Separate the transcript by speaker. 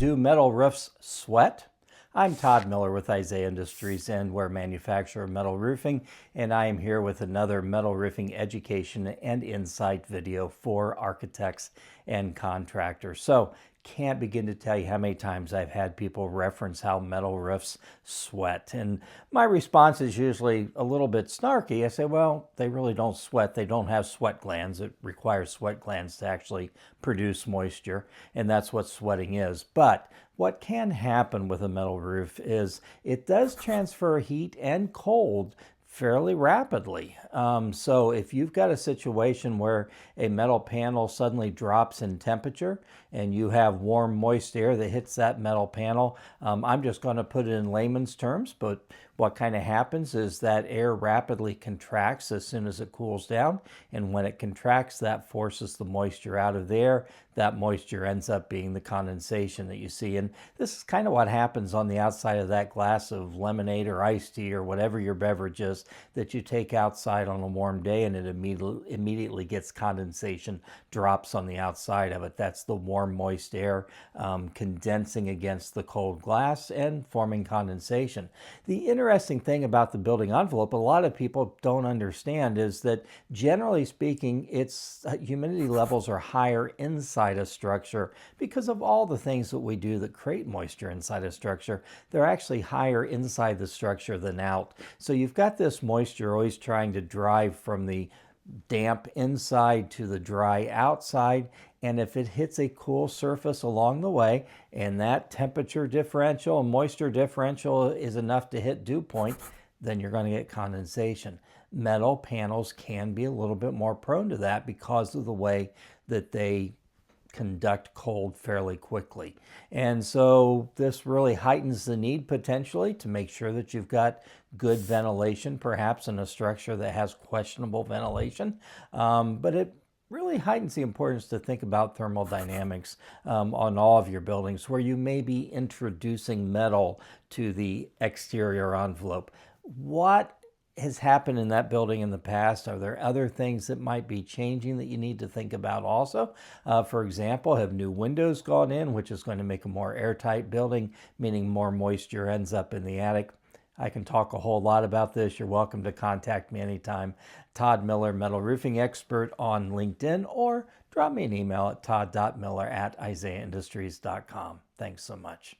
Speaker 1: Do metal roofs sweat? I'm Todd Miller with Isaiah Industries, and we're a manufacturer of metal roofing, and I am here with another metal roofing education and insight video for architects and contractors. So, can't begin to tell you how many times I've had people reference how metal roofs sweat. And my response is usually a little bit snarky. I say, well, they really don't sweat. They don't have sweat glands. It requires sweat glands to actually produce moisture, and that's what sweating is. But what can happen with a metal roof is it does transfer heat and cold fairly rapidly. So if you've got a situation where a metal panel suddenly drops in temperature and you have warm, moist air that hits that metal panel, I'm just going to put it in layman's terms, but what kind of happens is that air rapidly contracts as soon as it cools down, and when it contracts, that forces the moisture out of the air. That moisture ends up being the condensation that you see, and this is kind of what happens on the outside of that glass of lemonade or iced tea or whatever your beverage is that you take outside on a warm day, and it immediately gets condensation drops on the outside of it. That's the warm, moist air condensing against the cold glass and forming condensation. The interesting thing about the building envelope, a lot of people don't understand, is that generally speaking, its humidity levels are higher inside a structure because of all the things that we do that create moisture inside a structure. They're actually higher inside the structure than out. So you've got this moisture always trying to drive from the damp inside to the dry outside, and if it hits a cool surface along the way and that temperature differential and moisture differential is enough to hit dew point, then you're going to get condensation. Metal panels can be a little bit more prone to that because of the way that they conduct cold fairly quickly. And so this really heightens the need potentially to make sure that you've got good ventilation, perhaps in a structure that has questionable ventilation. But it really heightens the importance to think about thermal dynamics on all of your buildings where you may be introducing metal to the exterior envelope. What has happened in that building in the past? Are there other things that might be changing that you need to think about also? For example, have new windows gone in, which is going to make a more airtight building, meaning more moisture ends up in the attic? I can talk a whole lot about this. You're welcome to contact me anytime. Todd Miller, metal roofing expert on LinkedIn, or drop me an email at todd.miller@isaiahindustries.com. Thanks so much.